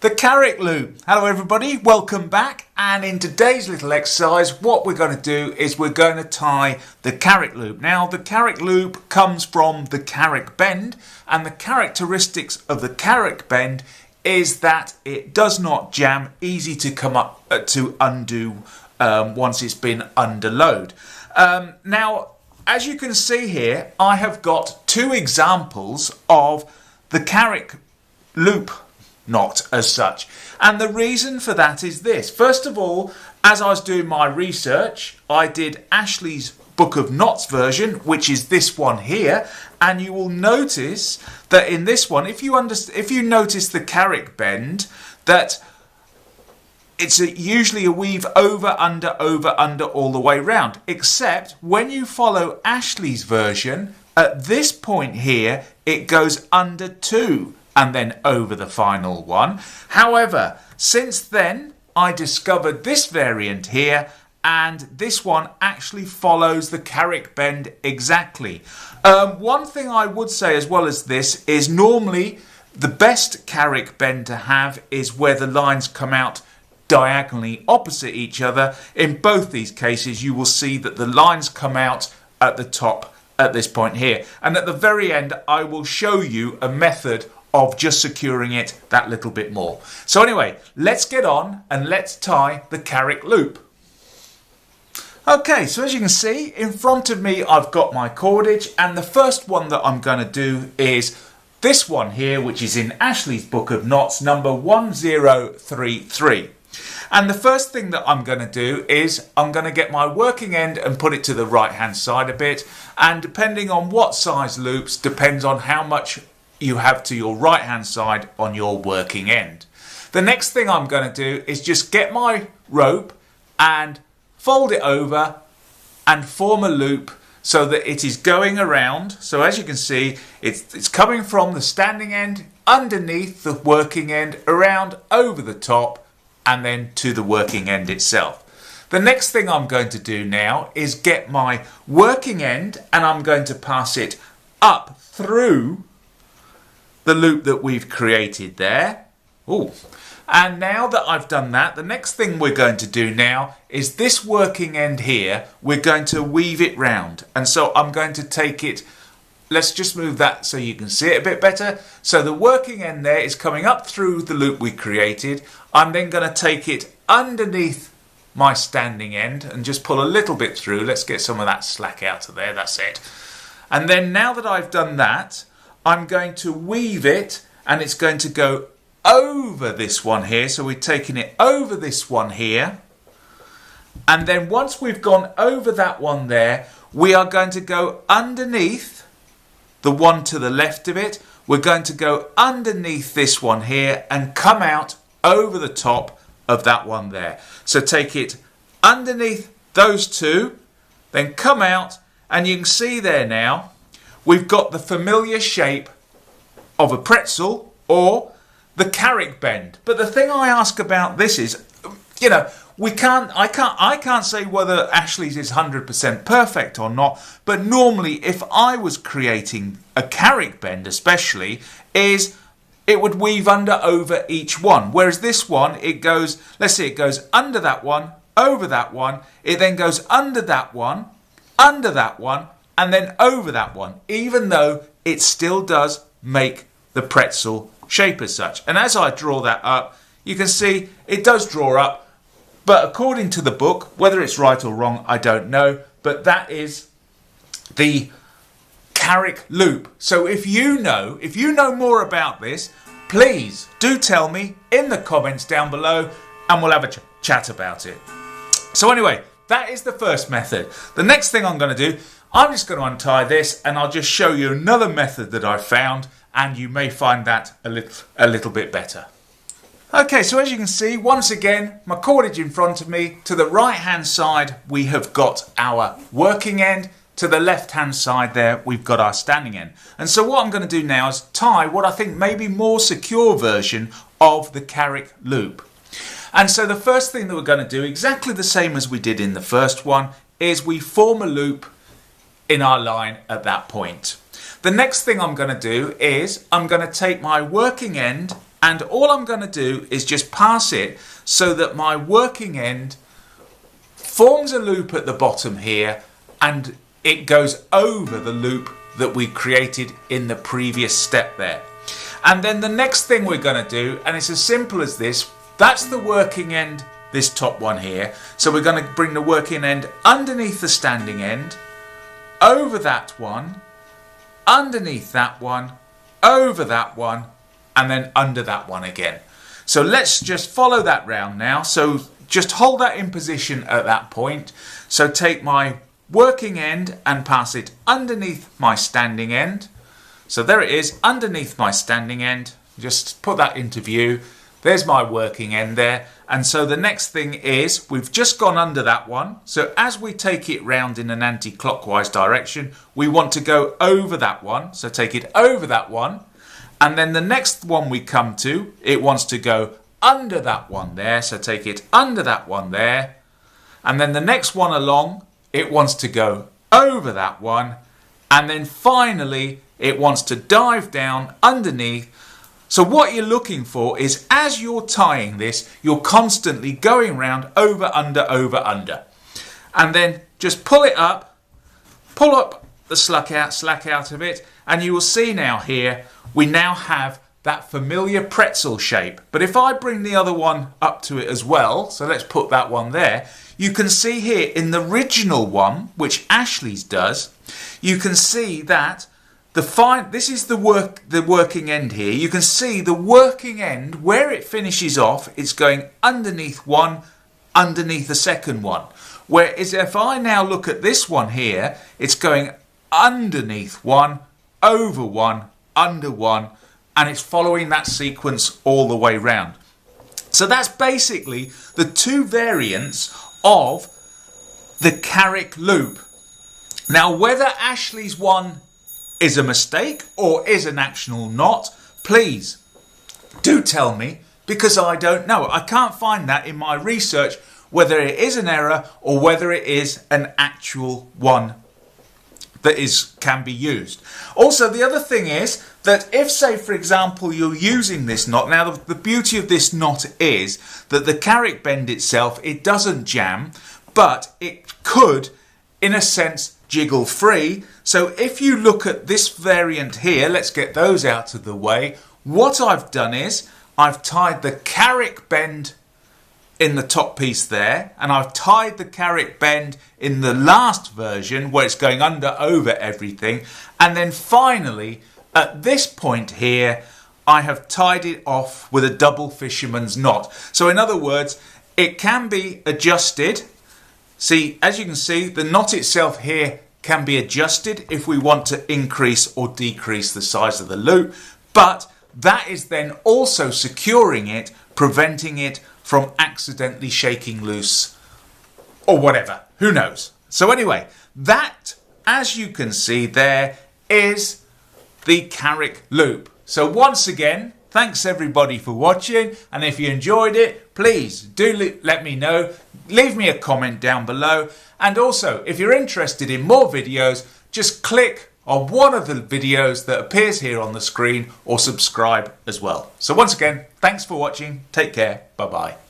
The Carrick Loop. Hello everybody, welcome back, and in today's little exercise what we're going to do is we're going to tie the Carrick Loop. Now the Carrick Loop comes from the Carrick Bend, and the characteristics of the Carrick Bend is that it does not jam, easy to come up to undo once it's been under load. Now as you can see here, I have got two examples of the Carrick Loop knot as such, and the reason for that is this. First of all, as I was doing my research, I did Ashley's Book of Knots version, which is this one here, and you will notice that in this one, if you notice the Carrick Bend, that it's usually a weave over, under, all the way round, except when you follow Ashley's version, at this point here, it goes under two and then over the final one. However, since then I discovered this variant here, and this one actually follows the Carrick Bend exactly. One thing I would say as well as this is normally the best Carrick Bend to have is where the lines come out diagonally opposite each other. In both these cases you will see that the lines come out at the top at this point here, and at the very end I will show you a method of just securing it that little bit more. So anyway, let's get on and let's tie the Carrick Loop. Okay, so as you can see in front of me I've got my cordage, and the first one that I'm going to do is this one here, which is in Ashley's Book of Knots, number 1033. And the first thing that I'm going to do is I'm going to get my working end and put it to the right hand side a bit, and depending on what size loops depends on how much you have to your right hand side on your working end. The next thing I'm going to do is just get my rope and fold it over and form a loop so that it is going around. So as you can see, it's coming from the standing end underneath the working end, around over the top, and then to the working end itself. The next thing I'm going to do now is get my working end and I'm going to pass it up through the loop that we've created there. Ooh. And now that I've done that, the next thing we're going to do now is this working end here, we're going to weave it round. And so I'm going to take it, let's just move that so you can see it a bit better. So the working end there is coming up through the loop we created. I'm then going to take it underneath my standing end and just pull a little bit through. Let's get some of that slack out of there, that's it. And then now that I've done that, I'm going to weave it, and it's going to go over this one here. So we're taking it over this one here, and then once we've gone over that one there, we are going to go underneath the one to the left of it. We're going to go underneath this one here and come out over the top of that one there. So take it underneath those two, then come out, and you can see there now we've got the familiar shape of a pretzel or the Carrick Bend. But the thing I ask about this is, you know, I can't say whether Ashley's is 100% perfect or not, but normally if I was creating a Carrick Bend especially, is it would weave under over each one, whereas this one, it goes, let's see, it goes under that one, over that one, it then goes under that one, and then over that one, even though it still does make the pretzel shape as such. And as I draw that up, you can see it does draw up, but according to the book, whether it's right or wrong, I don't know, but that is the Carrick Loop. So if you know more about this, please do tell me in the comments down below, and we'll have a chat about it. So anyway, that is the first method. The next thing I'm going to do, I'm just going to untie this, and I'll just show you another method that I found, and you may find that a little bit better. Okay, so as you can see, once again, my cordage in front of me. To the right hand side we have got our working end. To the left hand side there we've got our standing end. And so what I'm going to do now is tie what I think may be more secure version of the Carrick Loop. And so the first thing that we're going to do, exactly the same as we did in the first one, is we form a loop in our line at that point. The next thing I'm going to do is I'm going to take my working end And all I'm going to do is just pass it so that my working end forms a loop at the bottom here, and it goes over the loop that we created in the previous step there. And then the next thing we're going to do, and it's as simple as this, that's the working end, this top one here. So we're going to bring the working end underneath the standing end, over that one, underneath that one, over that one, and then under that one again. So let's just follow that round now. So just hold that in position at that point. So take my working end and pass it underneath my standing end. So there it is, underneath my standing end. Just put that into view. There's my working end there. And so the next thing is, we've just gone under that one. So as we take it round in an anti-clockwise direction, we want to go over that one. So take it over that one. And then the next one we come to, it wants to go under that one there. So take it under that one there. And then the next one along, it wants to go over that one. And then finally, it wants to dive down underneath. So what you're looking for is, as you're tying this, you're constantly going round over, under, over, under. And then just pull it up, pull up the slack out of it, and you will see now here, we now have that familiar pretzel shape. But if I bring the other one up to it as well, so let's put that one there, you can see here in the original one, which Ashley's does, you can see that this is the working end here. You can see the working end, where it finishes off, it's going underneath one, underneath the second one. Whereas if I now look at this one here, it's going underneath one, over one, under one, and it's following that sequence all the way round. So that's basically the two variants of the Carrick Loop. Now, whether Ashley's one is a mistake or is an actual knot, please do tell me, because I don't know. I can't find that in my research, whether it is an error or whether it is an actual one that can be used. Also, the other thing is that if, say, for example, you're using this knot, now the beauty of this knot is that the Carrick bend itself, it doesn't jam, but it could, in a sense, jiggle free. So if you look at this variant here, let's get those out of the way. What I've done is I've tied the Carrick bend in the top piece there, and I've tied the Carrick bend in the last version where it's going under, over everything, and then finally at this point here I have tied it off with a double fisherman's knot. So in other words, it can be adjusted. See, as you can see, the knot itself here can be adjusted if we want to increase or decrease the size of the loop, but that is then also securing it, preventing it from accidentally shaking loose or whatever, who knows. So anyway, that, as you can see there, is the Carrick Loop. So once again, thanks everybody for watching, and if you enjoyed it, please do let me know. Leave me a comment down below, and also if you're interested in more videos, just click on one of the videos that appears here on the screen or subscribe as well. So once again, thanks for watching. Take care. Bye bye.